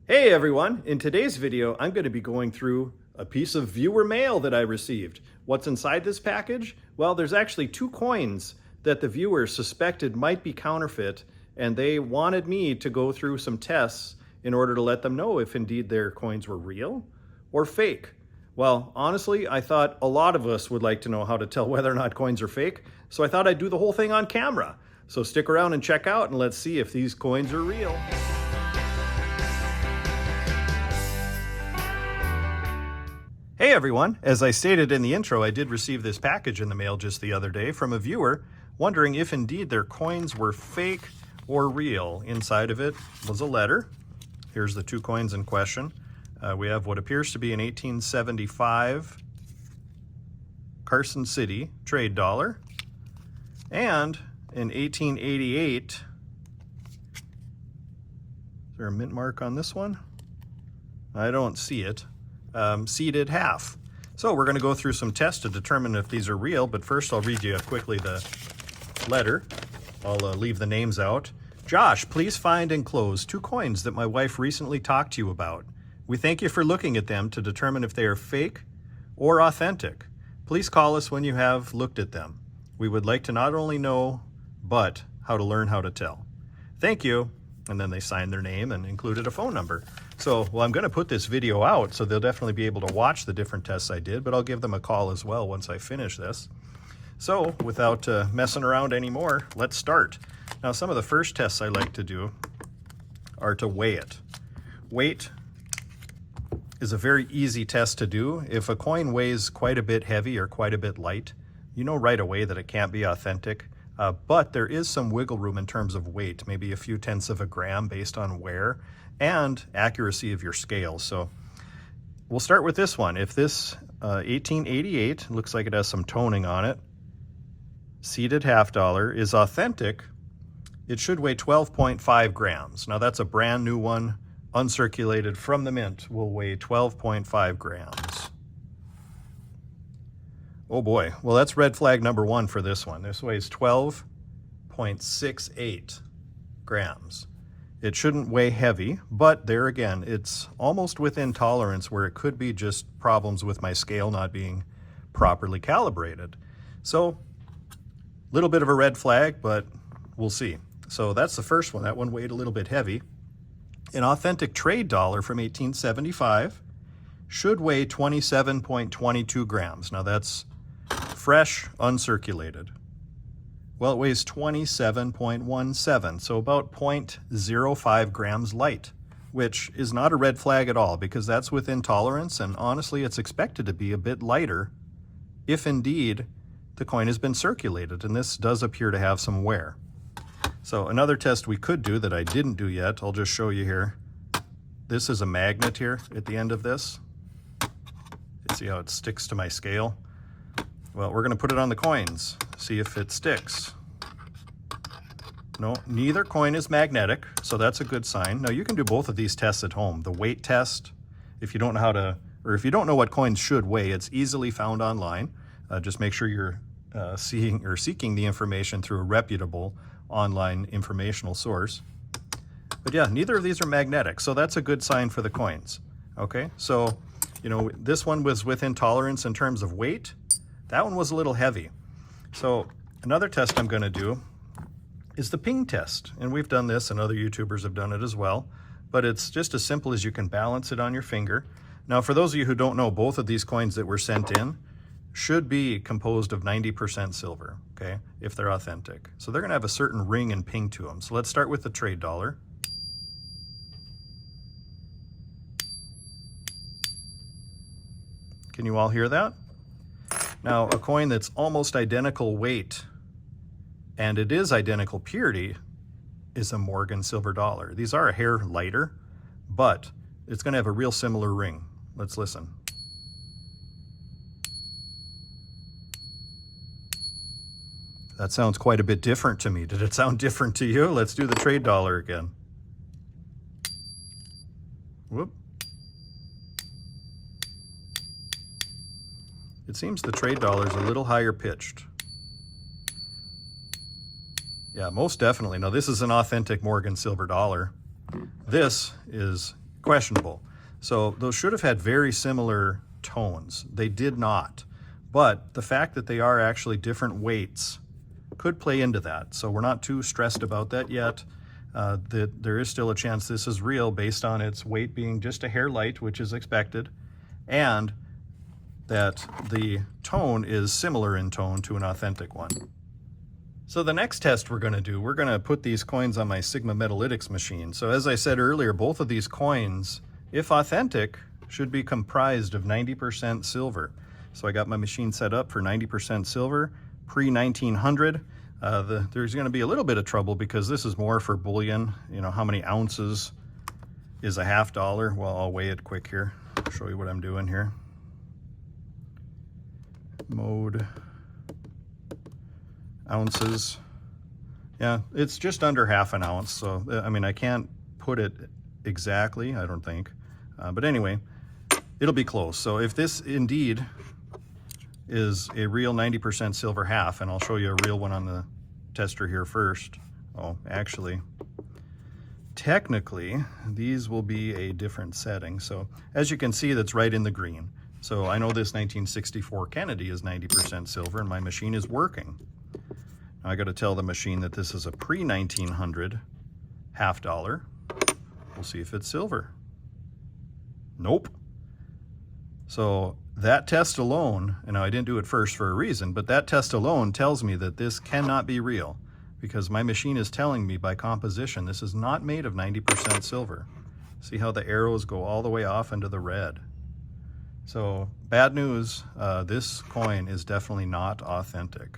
Hey everyone, in today's video I'm going to be going through a piece of viewer mail that I received. What's inside this package? Well, there's actually 2 coins that the viewer suspected might be counterfeit, and they wanted me to go through some tests in order to let them know if indeed their coins were real or fake. Well, honestly, I thought a lot of us would like to know how to tell whether or not coins are fake, so I thought I'd do the whole thing on camera. So stick around and check out, and let's see if these coins are real. Hey everyone, as I stated in the intro, I did receive this package in the mail just the other day from a viewer wondering if indeed their coins were fake or real. Inside of it was a letter. Here's the 2 coins in question. We have what appears to be an 1875 Carson City trade dollar and an 1888. Is there a mint mark on this one? I don't see it. Seeded half. So we're going to go through some tests to determine if these are real, but first I'll read you quickly the letter. I'll leave the names out. Josh, please find and close 2 coins that my wife recently talked to you about. We thank you for looking at them to determine if they are fake or authentic. Please call us when you have looked at them. We would like to not only know, but how to learn how to tell. Thank you. And then they signed their name and included a phone number. So, well, I'm going to put this video out, so they'll definitely be able to watch the different tests I did, but I'll give them a call as well once I finish this. So, without messing around anymore, let's start. Now, some of the first tests I like to do are to weigh it. Weight is a very easy test to do. If a coin weighs quite a bit heavy or quite a bit light, you know right away that it can't be authentic. But there is some wiggle room in terms of weight, maybe a few tenths of a gram based on wear and accuracy of your scales. So we'll start with this one. If this 1888 looks like it has some toning on it, seeded half dollar is authentic, it should weigh 12.5 grams. Now that's a brand new one, uncirculated from the mint, will weigh 12.5 grams. Oh boy, well that's red flag number 1 for this one. This weighs 12.68 grams. It shouldn't weigh heavy, but there again, it's almost within tolerance where it could be just problems with my scale not being properly calibrated. So, a little bit of a red flag, but we'll see. So that's the first one. That one weighed a little bit heavy. An authentic trade dollar from 1875 should weigh 27.22 grams. Now that's fresh, uncirculated. Well, it weighs 27.17, so about 0.05 grams light, which is not a red flag at all because that's within tolerance, and honestly, it's expected to be a bit lighter if indeed the coin has been circulated, and this does appear to have some wear. So another test we could do that I didn't do yet, I'll just show you here. This is a magnet here at the end of this. See how it sticks to my scale? Well, we're going to put it on the coins, see if it sticks. No, neither coin is magnetic, so that's a good sign. Now you can do both of these tests at home. The weight test, if you don't know how to, or if you don't know what coins should weigh, it's easily found online. Just make sure you're seeking the information through a reputable online informational source. But yeah, neither of these are magnetic, so that's a good sign for the coins. Okay, so you know, this one was within tolerance in terms of weight. That one was a little heavy. So another test I'm going to do is the ping test. And we've done this and other YouTubers have done it as well. But it's just as simple as you can balance it on your finger. Now, for those of you who don't know, both of these coins that were sent in should be composed of 90% silver, okay, if they're authentic. So they're going to have a certain ring and ping to them. So let's start with the trade dollar. Can you all hear that? Now, a coin that's almost identical weight, and it is identical purity, is a Morgan silver dollar. These are a hair lighter, but it's going to have a real similar ring. Let's listen. That sounds quite a bit different to me. Did it sound different to you? Let's do the trade dollar again. Whoop. It seems the trade dollar is a little higher pitched. Yeah, most definitely. Now this is an authentic Morgan silver dollar. This is questionable. So those should have had very similar tones. They did not. But the fact that they are actually different weights could play into that. So we're not too stressed about that yet. That there is still a chance this is real based on its weight being just a hair light, which is expected, and that the tone is similar in tone to an authentic one. So the next test we're going to do, we're going to put these coins on my Sigma metalytics machine. So as I said earlier, both of these coins, if authentic, should be comprised of 90% silver. So I got my machine set up for 90% silver, pre-1900. There's going to be a little bit of trouble because this is more for bullion. You know, how many ounces is a $50? Well, I'll weigh it quick here. I'll show you what I'm doing here. Mode, ounces. Yeah, it's just under half an ounce. So, I mean, I can't put it exactly, I don't think. But anyway, it'll be close. So if this indeed is a real 90% silver half, and I'll show you a real one on the tester here first. Oh, actually, technically, these will be a different setting. So as you can see, that's right in the green. So I know this 1964 Kennedy is 90% silver and my machine is working. Now I got to tell the machine that this is a pre-1900 $50. We'll see if it's silver. Nope. So that test alone, and now I didn't do it first for a reason, but that test alone tells me that this cannot be real because my machine is telling me by composition this is not made of 90% silver. See how the arrows go all the way off into the red. So bad news, this coin is definitely not authentic.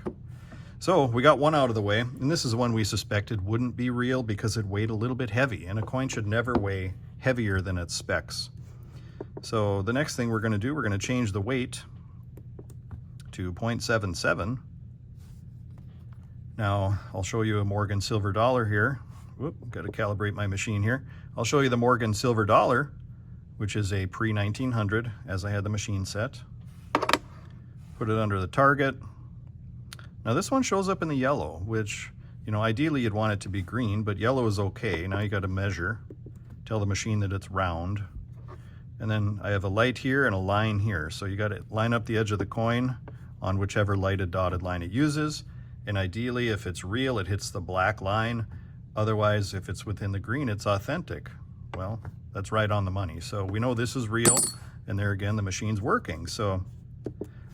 So we got one out of the way, and this is one we suspected wouldn't be real because it weighed a little bit heavy, and a coin should never weigh heavier than its specs. So the next thing we're going to do, we're going to change the weight to 0.77. Now I'll show you a Morgan silver dollar here. Whoop, got to calibrate my machine here. I'll show you the Morgan silver dollar, which is a pre-1900 as I had the machine set. Put it under the target. Now this one shows up in the yellow, which, you know, ideally you'd want it to be green, but yellow is okay. Now you got to measure, tell the machine that it's round. And then I have a light here and a line here. So you got to line up the edge of the coin on whichever lighted dotted line it uses. And ideally, if it's real, it hits the black line. Otherwise, if it's within the green, it's authentic. Well, that's right on the money. So we know this is real. And there again, the machine's working. So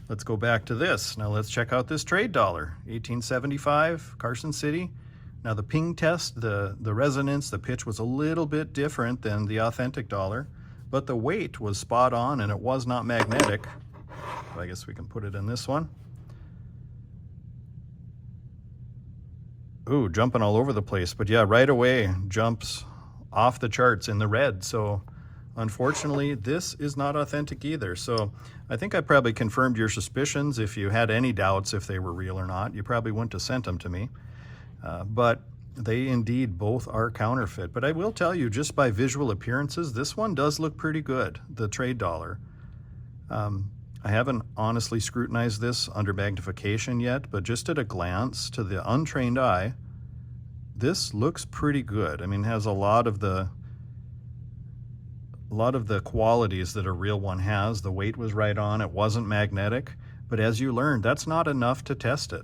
let's go back to this. Now let's check out this trade dollar, 1875, Carson City. Now the ping test, the resonance, the pitch was a little bit different than the authentic dollar, but the weight was spot on and it was not magnetic. So I guess we can put it in this one. Ooh, jumping all over the place, but yeah, right away jumps off the charts in the red. So unfortunately, this is not authentic either. So I think I probably confirmed your suspicions. If you had any doubts if they were real or not, you probably wouldn't have sent them to me. But they indeed both are counterfeit. But I will tell you, just by visual appearances, this one does look pretty good, the trade dollar. I haven't honestly scrutinized this under magnification yet, but just at a glance to the untrained eye, this looks pretty good. I mean, it has a lot of the qualities that a real one has. The weight was right on, it wasn't magnetic, but as you learned, that's not enough to test it.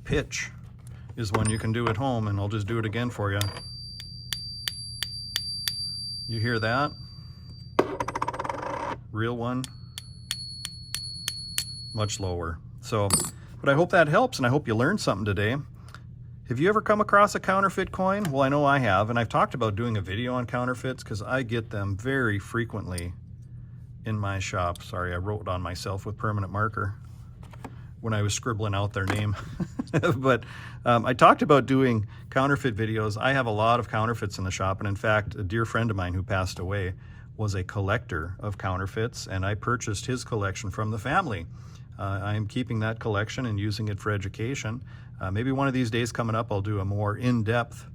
Pitch is one you can do at home, and I'll just do it again for you. You hear that? Real one, much lower. So, but I hope that helps, and I hope you learned something today. Have you ever come across a counterfeit coin? Well, I know I have, and I've talked about doing a video on counterfeits because I get them very frequently in my shop. Sorry, I wrote on myself with permanent marker when I was scribbling out their name. But I talked about doing counterfeit videos. I have a lot of counterfeits in the shop, and in fact, a dear friend of mine who passed away was a collector of counterfeits, and I purchased his collection from the family. I am keeping that collection and using it for education. Maybe one of these days coming up, I'll do a more in-depth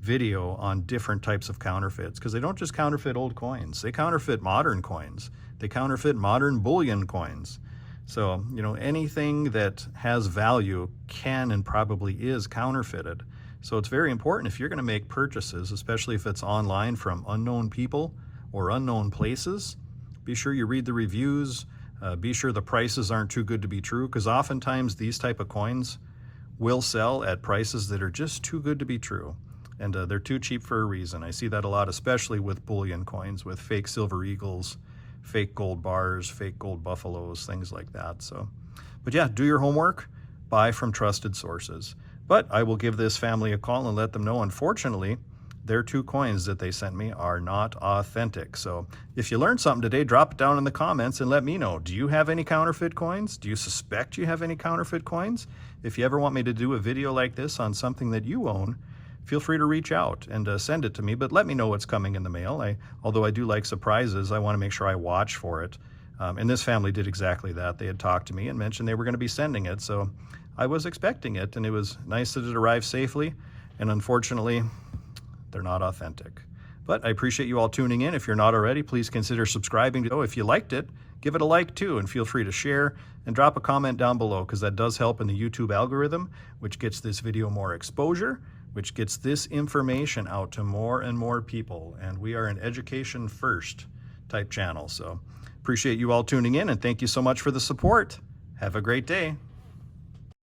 video on different types of counterfeits, because they don't just counterfeit old coins, they counterfeit modern coins. They counterfeit modern bullion coins. So, you know, anything that has value can and probably is counterfeited. So it's very important if you're going to make purchases, especially if it's online from unknown people or unknown places, be sure you read the reviews, be sure the prices aren't too good to be true, because oftentimes these type of coins will sell at prices that are just too good to be true. And they're too cheap for a reason. I see that a lot, especially with bullion coins, with fake silver eagles, fake gold bars, fake gold buffaloes, things like that. So, but yeah, do your homework, buy from trusted sources. But I will give this family a call and let them know, unfortunately, their 2 coins that they sent me are not authentic. So if you learned something today, drop it down in the comments and let me know. Do you have any counterfeit coins? Do you suspect you have any counterfeit coins? If you ever want me to do a video like this on something that you own, feel free to reach out and send it to me, but let me know what's coming in the mail. Although I do like surprises, I want to make sure I watch for it. And this family did exactly that. They had talked to me and mentioned they were going to be sending it, so I was expecting it, and it was nice that it arrived safely, and unfortunately, they're not authentic. But I appreciate you all tuning in. If you're not already, please consider subscribing. If you liked it, give it a like too, and feel free to share and drop a comment down below, because that does help in the YouTube algorithm, which gets this video more exposure, which gets this information out to more and more people. And we are an education first type channel. So appreciate you all tuning in, and thank you so much for the support. Have a great day.